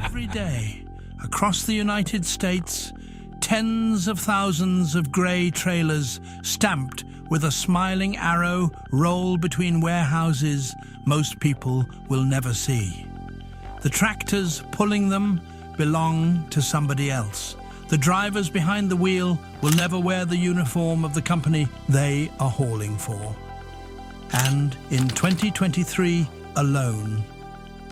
Every day, across the United States, tens of thousands of grey trailers stamped with a smiling arrow roll between warehouses most people will never see. The tractors pulling them belong to somebody else. The drivers behind the wheel will never wear the uniform of the company they are hauling for. And in 2023 alone,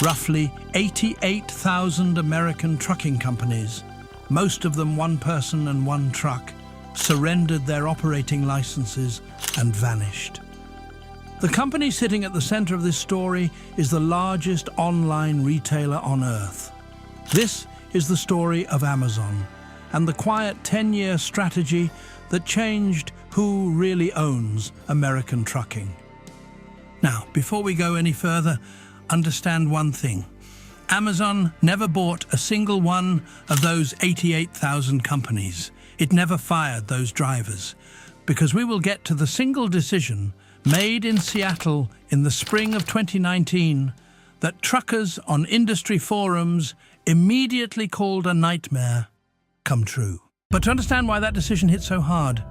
roughly 88,000 American trucking companies, most of them one person and one truck, surrendered their operating licenses and vanished. The company sitting at the center of this story is the largest online retailer on Earth. This is the story of Amazon and the quiet 10-year strategy that changed who really owns American trucking. Now, before we go any further, understand one thing. Amazon never bought a single one of those 88,000 companies. It never fired those drivers, because we will get to the single decision made in Seattle in the spring of 2019 that truckers on industry forums immediately called a nightmare come true. But to understand why that decision hit so hard,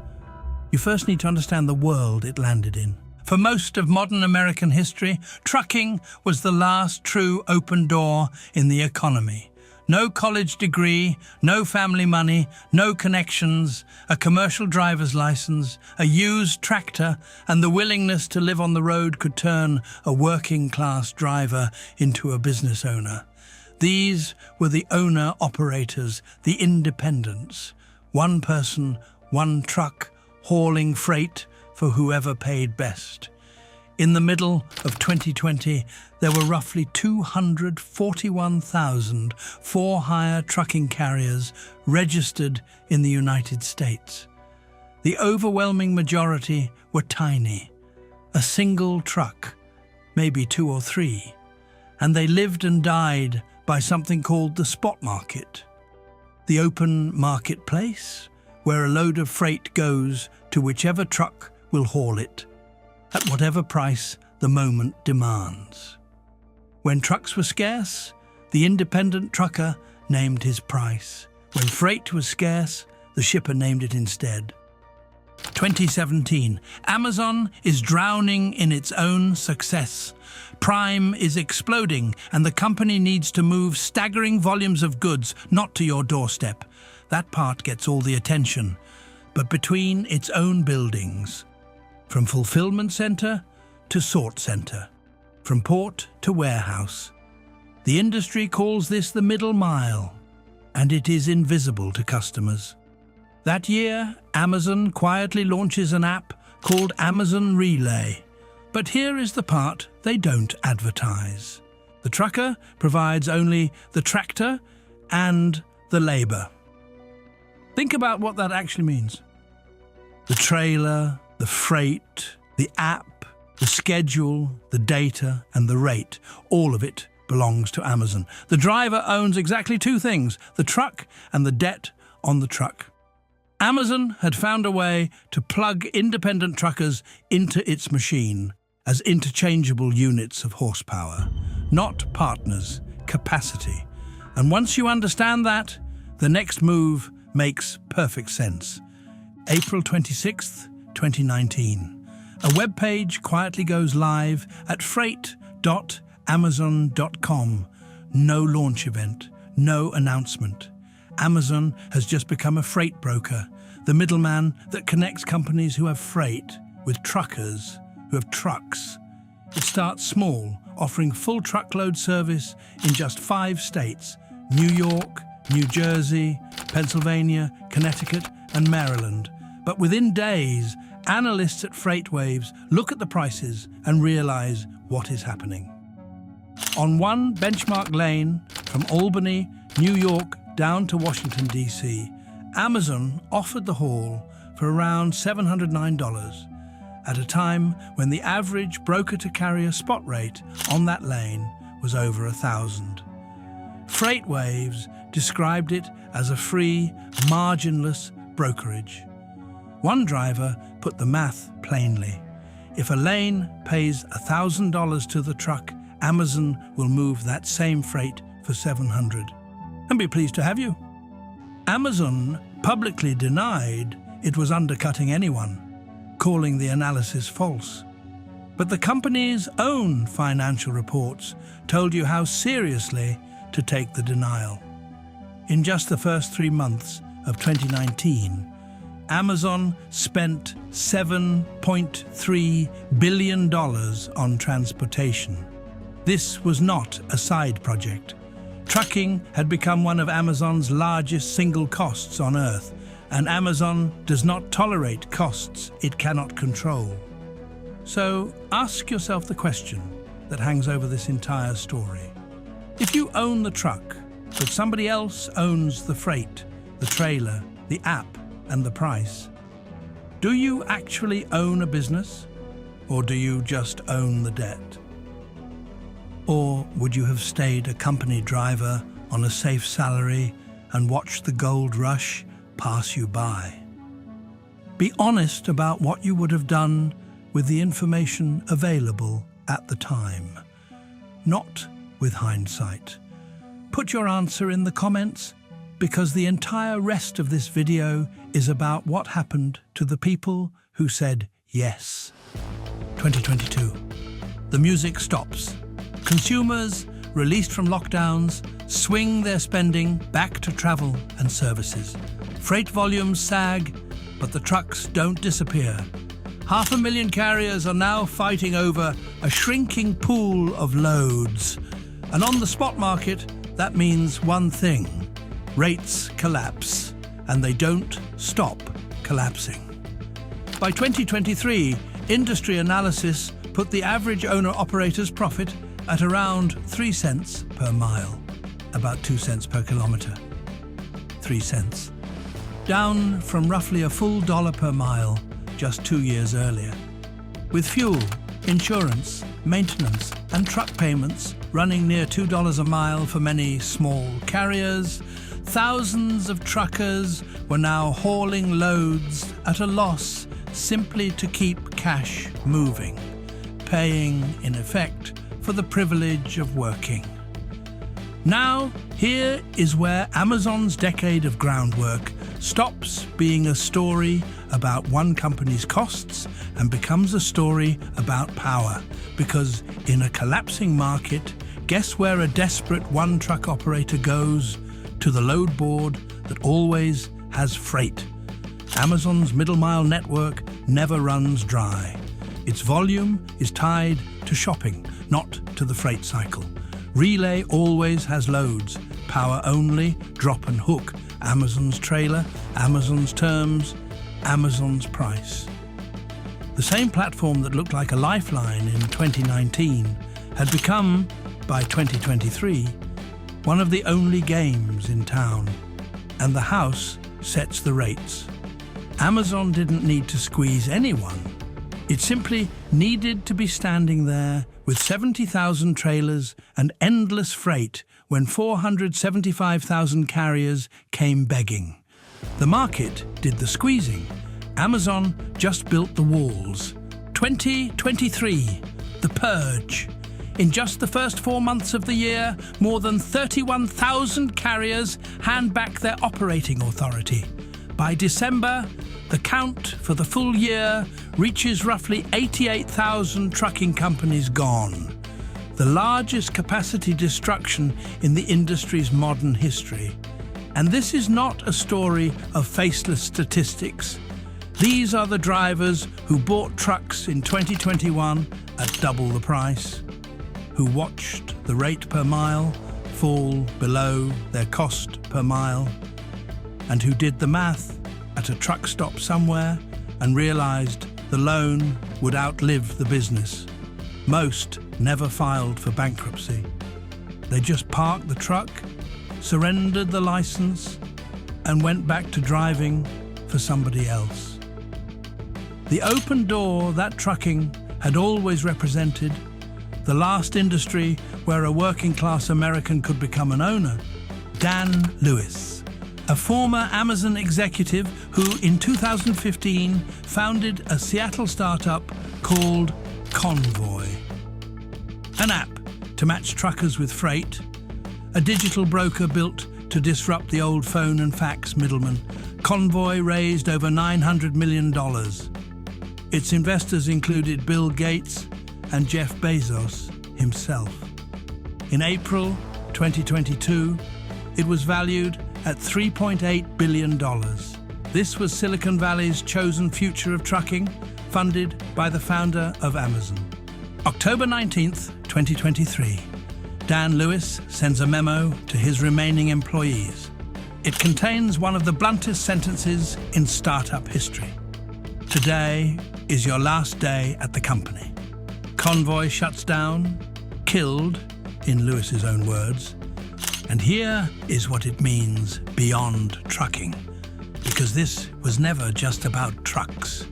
you first need to understand the world it landed in. For most of modern American history, trucking was the last true open door in the economy. No college degree, no family money, no connections, a commercial driver's license, a used tractor, and the willingness to live on the road could turn a working-class driver into a business owner. These were the owner-operators, the independents. One person, one truck, hauling freight for whoever paid best. In the middle of 2020, there were roughly 241,000 for-hire trucking carriers registered in the United States. The overwhelming majority were tiny, a single truck, maybe two or three, and they lived and died by something called the spot market, the open marketplace where a load of freight goes to whichever truck will haul it, at whatever price the moment demands. When trucks were scarce, the independent trucker named his price. When freight was scarce, the shipper named it instead. 2017, Amazon is drowning in its own success. Prime is exploding, and the company needs to move staggering volumes of goods, not to your doorstep. That part gets all the attention, but between its own buildings. From fulfillment center to sort center, from port to warehouse. The industry calls this the middle mile, and it is invisible to customers. That year, Amazon quietly launches an app called Amazon Relay. But here is the part they don't advertise. The trucker provides only the tractor and the labor. Think about what that actually means. The trailer, the freight, the app, the schedule, the data, and the rate, all of it belongs to Amazon. The driver owns exactly two things, the truck and the debt on the truck. Amazon had found a way to plug independent truckers into its machine as interchangeable units of horsepower, not partners, capacity. And once you understand that, the next move makes perfect sense. April 26th, 2019. A web page quietly goes live at freight.amazon.com. No launch event, no announcement. Amazon has just become a freight broker, the middleman that connects companies who have freight with truckers who have trucks. It starts small, offering full truckload service in just 5 states: New York, New Jersey, Pennsylvania, Connecticut, and Maryland. But within days, analysts at FreightWaves look at the prices and realize what is happening. On one benchmark lane from Albany, New York, down to Washington, D.C., Amazon offered the haul for around $709 at a time when the average broker-to-carrier spot rate on that lane was over $1,000. FreightWaves described it as a free, marginless brokerage. One driver put the math plainly. If a lane pays $1,000 to the truck Amazon will move that same freight for $700 and be pleased to have you. Amazon publicly denied it was undercutting anyone, calling the analysis false. But the company's own financial reports told you how seriously to take the denial. In just the first 3 months of 2019, Amazon spent $7.3 billion on transportation. This was not a side project. Trucking had become one of Amazon's largest single costs on Earth, and Amazon does not tolerate costs it cannot control. So ask yourself the question that hangs over this entire story. If you own the truck, but somebody else owns the freight, the trailer, the app, and the price, do you actually own a business, or do you just own the debt? Or would you have stayed a company driver on a safe salary and watched the gold rush pass you by? Be honest about what you would have done with the information available at the time, not with hindsight. Put your answer in the comments, because the entire rest of this video is about what happened to the people who said yes. 2022. The music stops. Consumers, released from lockdowns, swing their spending back to travel and services. Freight volumes sag, but the trucks don't disappear. 500,000 carriers are now fighting over a shrinking pool of loads. And on the spot market, that means one thing: rates collapse, and they don't stop collapsing. By 2023, industry analysis put the average owner-operator's profit at around 3 cents per mile, about 2 cents per kilometre. 3 cents. Down from roughly a full $1 per mile just 2 years earlier. With fuel, insurance, maintenance, and truck payments running near $2 a mile for many small carriers, thousands of truckers were now hauling loads at a loss simply to keep cash moving, paying, in effect, for the privilege of working. Now, here is where Amazon's decade of groundwork stops being a story about one company's costs and becomes a story about power. Because in a collapsing market, guess where a desperate one-truck operator goes? To the load board that always has freight. Amazon's middle-mile network never runs dry. Its volume is tied to shopping, not to the freight cycle. Relay always has loads. Power only, drop and hook. Amazon's trailer, Amazon's terms, Amazon's price. The same platform that looked like a lifeline in 2019 had become, by 2023, one of the only games in town, and the house sets the rates. Amazon didn't need to squeeze anyone. It simply needed to be standing there with 70,000 trailers and endless freight when 475,000 carriers came begging. The market did the squeezing. Amazon just built the walls. 2023, the purge. In just the first 4 months of the year, more than 31,000 carriers hand back their operating authority. By December, the count for the full year reaches roughly 88,000 trucking companies gone. The largest capacity destruction in the industry's modern history. And this is not a story of faceless statistics. These are the drivers who bought trucks in 2021 at double the price, who watched the rate per mile fall below their cost per mile, and who did the math at a truck stop somewhere and realized the loan would outlive the business. Most never filed for bankruptcy. They just parked the truck, surrendered the license, and went back to driving for somebody else. The open door that trucking had always represented, the last industry where a working-class American could become an owner. Dan Lewis, a former Amazon executive who in 2015 founded a Seattle startup called Convoy. An app to match truckers with freight, a digital broker built to disrupt the old phone and fax middleman, Convoy raised over $900 million. Its investors included Bill Gates and Jeff Bezos himself. In April 2022, it was valued at $3.8 billion. This was Silicon Valley's chosen future of trucking, funded by the founder of Amazon. October 19th, 2023, Dan Lewis sends a memo to his remaining employees. It contains one of the bluntest sentences in startup history. Today is your last day at the company. Convoy shuts down, killed, in Lewis's own words. And here is what it means beyond trucking, because this was never just about trucks.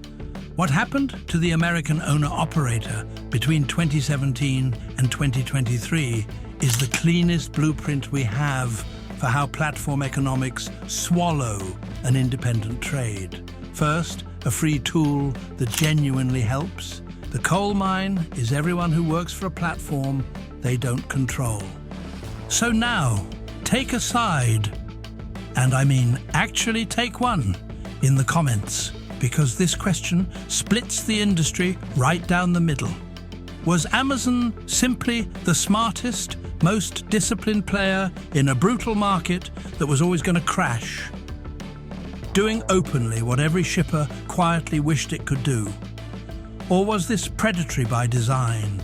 What happened to the American owner-operator between 2017 and 2023 is the cleanest blueprint we have for how platform economics swallow an independent trade. First, a free tool that genuinely helps. The coal mine is everyone who works for a platform they don't control. So now, take a side, and I mean actually take one, in the comments, because this question splits the industry right down the middle. Was Amazon simply the smartest, most disciplined player in a brutal market that was always going to crash, doing openly what every shipper quietly wished it could do? Or was this predatory by design?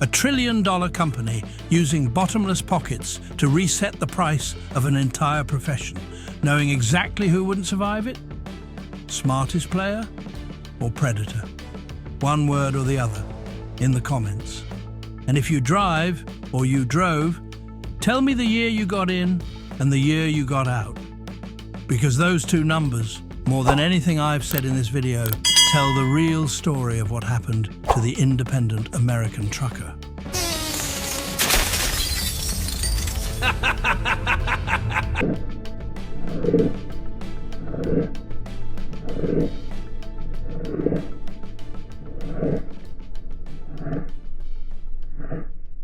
A trillion-dollar company using bottomless pockets to reset the price of an entire profession, knowing exactly who wouldn't survive it? Smartest player or predator? One word or the other, in the comments. And if you drive or you drove, tell me the year you got in and the year you got out. Because those two numbers, more than anything I've said in this video, tell the real story of what happened to the independent American trucker.